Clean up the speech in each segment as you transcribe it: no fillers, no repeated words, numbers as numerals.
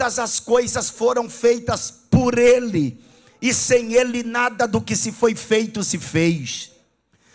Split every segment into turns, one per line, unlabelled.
todas as coisas foram feitas por Ele, e sem Ele nada do que se foi feito se fez.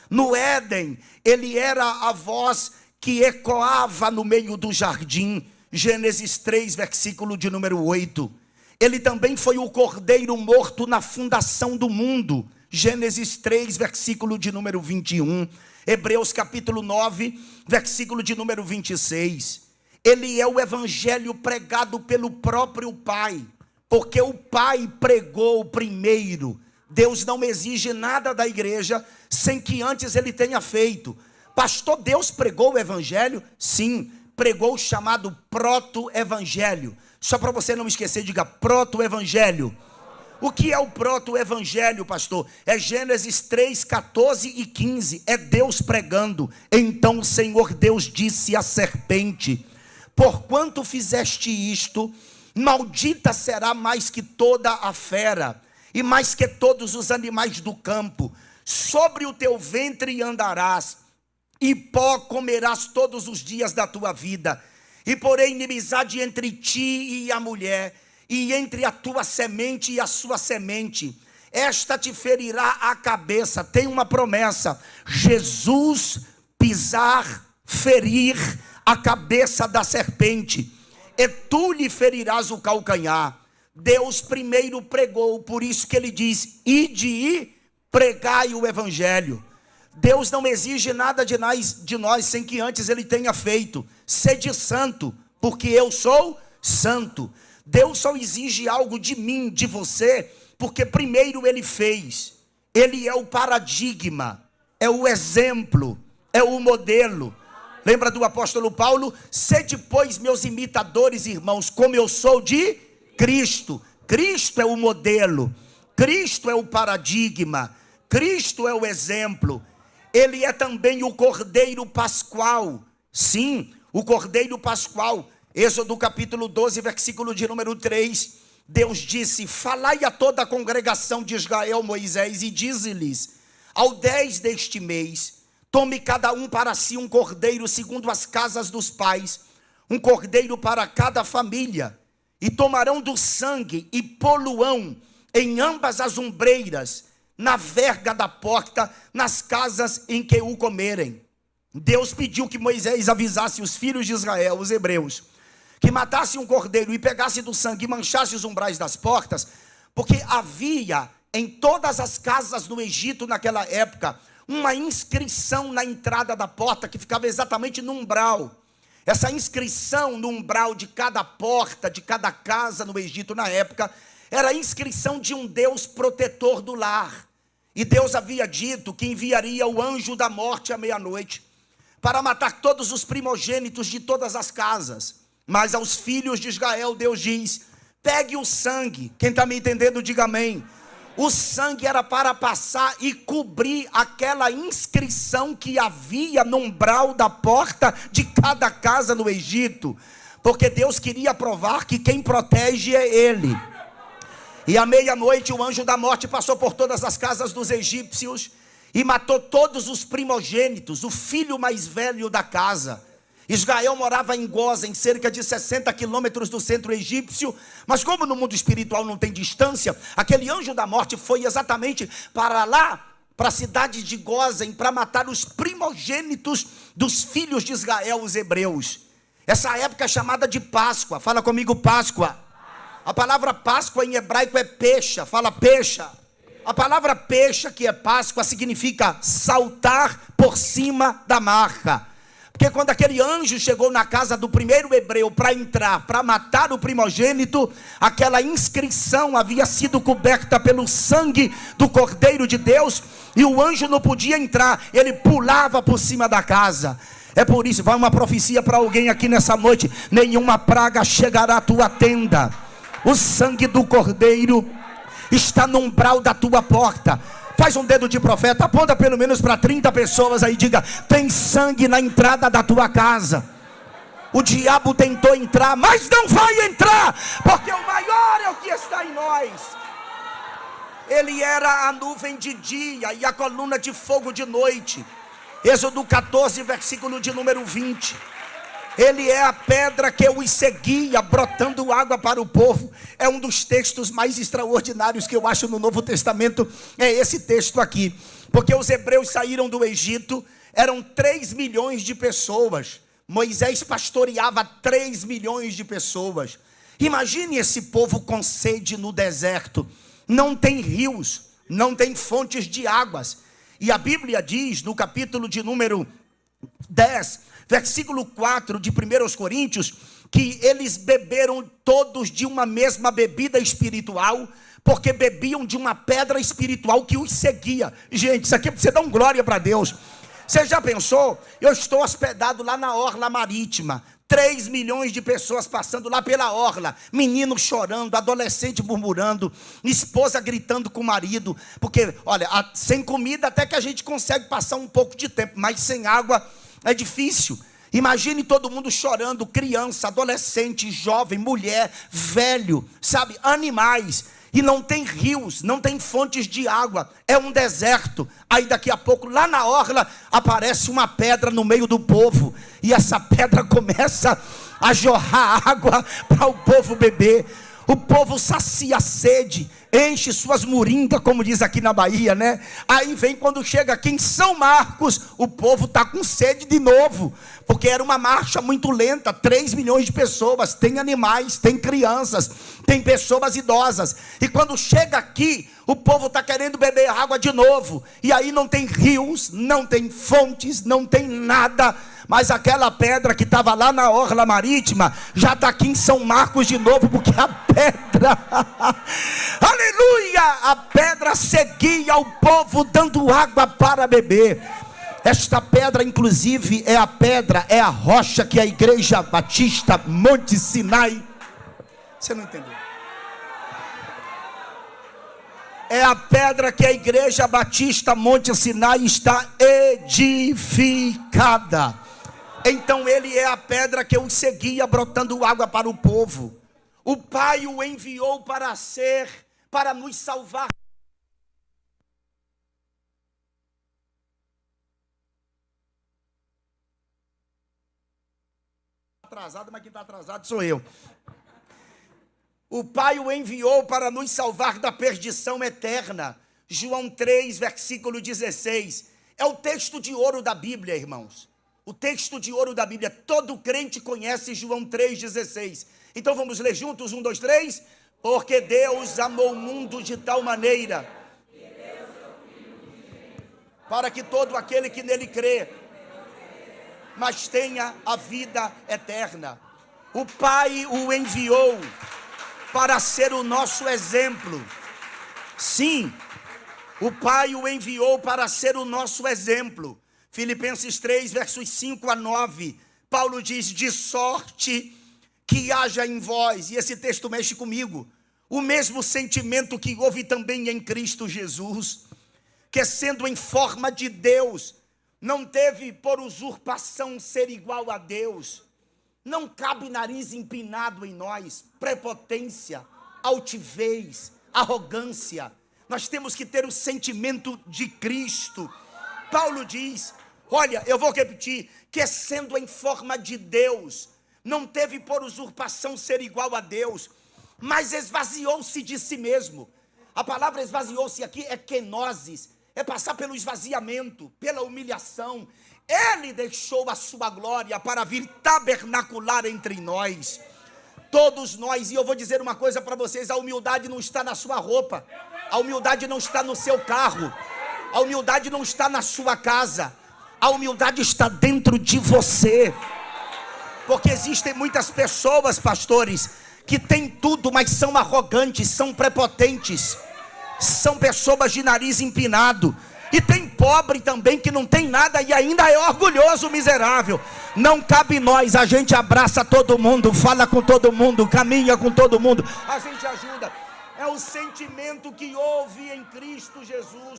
No Éden, Ele era a voz que ecoava no meio do jardim. Gênesis 3, versículo de número 8. Ele também foi o cordeiro morto na fundação do mundo. Gênesis 3, versículo de número 21. Hebreus capítulo 9, versículo de número 26. Ele é o evangelho pregado pelo próprio Pai, porque o Pai pregou primeiro. Deus não exige nada da igreja sem que antes Ele tenha feito. Pastor, Deus pregou o evangelho? Sim, pregou o chamado proto-evangelho. Só para você não esquecer, diga proto-evangelho. O que é o proto-evangelho, pastor? É Gênesis 3, 14 e 15. É Deus pregando. Então o Senhor Deus disse à serpente: porquanto fizeste isto, maldita será mais que toda a fera, e mais que todos os animais do campo. Sobre o teu ventre andarás, e pó comerás todos os dias da tua vida. E porém inimizade entre ti e a mulher, e entre a tua semente e a sua semente. Esta te ferirá a cabeça. Tem uma promessa: Jesus pisar, ferir a cabeça da serpente, e tu lhe ferirás o calcanhar. Deus primeiro pregou, por isso que Ele diz: ide e pregai o evangelho. Deus não exige nada de nós sem que antes Ele tenha feito. Sede santo, porque eu sou santo. Deus só exige algo de mim, de você, porque primeiro Ele fez. Ele é o paradigma, é o exemplo, é o modelo. Lembra do apóstolo Paulo? Sede, pois, meus imitadores, irmãos, como eu sou de Cristo. Cristo é o modelo, Cristo é o paradigma, Cristo é o exemplo. Ele é também o Cordeiro Pascual. Sim, o Cordeiro Pascual. Êxodo capítulo 12, versículo de número 3. Deus disse: falai a toda a congregação de Israel, Moisés, e dize-lhes: ao 10 deste mês, tome cada um para si um cordeiro segundo as casas dos pais, um cordeiro para cada família. E tomarão do sangue e poluão em ambas as ombreiras, na verga da porta, nas casas em que o comerem. Deus pediu que Moisés avisasse os filhos de Israel, os hebreus, que matasse um cordeiro e pegasse do sangue e manchasse os umbrais das portas, porque havia em todas as casas no Egito naquela época uma inscrição na entrada da porta que ficava exatamente no umbral. Essa inscrição no umbral de cada porta, de cada casa no Egito na época, era a inscrição de um Deus protetor do lar. E Deus havia dito que enviaria o anjo da morte à meia-noite para matar todos os primogênitos de todas as casas. Mas aos filhos de Israel Deus diz: pegue o sangue. Quem está me entendendo, diga amém. O sangue era para passar e cobrir aquela inscrição que havia no umbral da porta de cada casa no Egito, porque Deus queria provar que quem protege é Ele. E à meia-noite o anjo da morte passou por todas as casas dos egípcios e matou todos os primogênitos, o filho mais velho da casa. Israel morava em Goza, em cerca de 60 quilômetros do centro egípcio, mas como no mundo espiritual não tem distância, aquele anjo da morte foi exatamente para lá, para a cidade de Gozen, para matar os primogênitos dos filhos de Israel, os hebreus. Essa época é chamada de Páscoa. Fala comigo, Páscoa. A palavra Páscoa em hebraico é pecha. Fala pecha. A palavra pecha, que é Páscoa, significa saltar por cima da marca. Porque quando aquele anjo chegou na casa do primeiro hebreu para entrar, para matar o primogênito, aquela inscrição havia sido coberta pelo sangue do Cordeiro de Deus, e o anjo não podia entrar, ele pulava por cima da casa. É por isso, vai uma profecia para alguém aqui nessa noite: nenhuma praga chegará à tua tenda. O sangue do Cordeiro está no umbral da tua porta. Faz um dedo de profeta, aponta pelo menos para 30 pessoas aí, diga: tem sangue na entrada da tua casa. O diabo tentou entrar, mas não vai entrar, porque o maior é o que está em nós. Ele era a nuvem de dia e a coluna de fogo de noite. Êxodo 14, versículo de número 20. Ele é a pedra que os seguia, brotando água para o povo. É um dos textos mais extraordinários que eu acho no Novo Testamento, é esse texto aqui. Porque os hebreus saíram do Egito, eram 3 milhões de pessoas. Moisés pastoreava 3 milhões de pessoas. Imagine esse povo com sede no deserto. Não tem rios, não tem fontes de águas. E a Bíblia diz, no capítulo de número 10, versículo 4 de 1 Coríntios, que eles beberam todos de uma mesma bebida espiritual, porque bebiam de uma pedra espiritual que os seguia. Gente, isso aqui é para você dar glória para Deus. Você já pensou? Eu estou hospedado lá na orla marítima, 3 milhões de pessoas passando lá pela orla, menino chorando, adolescente murmurando, esposa gritando com o marido, porque, olha, sem comida até que a gente consegue passar um pouco de tempo, mas sem água é difícil. Imagine todo mundo chorando, criança, adolescente, jovem, mulher, velho, sabe, animais. E não tem rios, não tem fontes de água, é um deserto. Aí daqui a pouco, lá na orla, aparece uma pedra no meio do povo. E essa pedra começa a jorrar água para o povo beber. O povo sacia a sede, enche suas moringas, como diz aqui na Bahia, né? Aí vem, quando chega aqui em São Marcos, o povo está com sede de novo, porque era uma marcha muito lenta, 3 milhões de pessoas, tem animais, tem crianças, tem pessoas idosas, e quando chega aqui, o povo está querendo beber água de novo, e aí não tem rios, não tem fontes, não tem nada, mas aquela pedra que estava lá na orla marítima, já está aqui em São Marcos de novo, porque a pedra, aleluia, a pedra seguia o povo dando água para beber. Esta pedra, inclusive, é a pedra, é a rocha que a Igreja Batista Monte Sinai, você não entendeu? É a pedra que a Igreja Batista Monte Sinai está edificada. Então ele é a pedra que o seguia, brotando água para o povo. O Pai o enviou para nos salvar. Atrasado, mas quem está atrasado sou eu. O Pai o enviou para nos salvar da perdição eterna. João 3, versículo 16. É o texto de ouro da Bíblia, irmãos. O texto de ouro da Bíblia. Todo crente conhece João 3,16. Então vamos ler juntos, 1, 2, 3. Porque Deus amou o mundo de tal maneira, para que todo aquele que nele crê, mas tenha a vida eterna. O Pai o enviou para ser o nosso exemplo. Sim, o Pai o enviou para ser o nosso exemplo. Filipenses 3, versos 5 a 9, Paulo diz, de sorte que haja em vós, e esse texto mexe comigo, o mesmo sentimento que houve também em Cristo Jesus, que sendo em forma de Deus, não teve por usurpação ser igual a Deus. Não cabe nariz empinado em nós, prepotência, altivez, arrogância. Nós temos que ter o sentimento de Cristo. Paulo diz, olha, eu vou repetir, que sendo em forma de Deus, não teve por usurpação ser igual a Deus, mas esvaziou-se de si mesmo. A palavra esvaziou-se aqui é kenosis, é passar pelo esvaziamento, pela humilhação. Ele deixou a sua glória para vir tabernacular entre nós. Todos nós, e eu vou dizer uma coisa para vocês, a humildade não está na sua roupa, a humildade não está no seu carro, a humildade não está na sua casa, a humildade está dentro de você. Porque existem muitas pessoas, pastores, que têm tudo, mas são arrogantes, são prepotentes, são pessoas de nariz empinado. E tem pobre também que não tem nada e ainda é orgulhoso, miserável. Não cabe nós, a gente abraça todo mundo, fala com todo mundo, caminha com todo mundo, a gente ajuda. É o sentimento que houve em Cristo Jesus.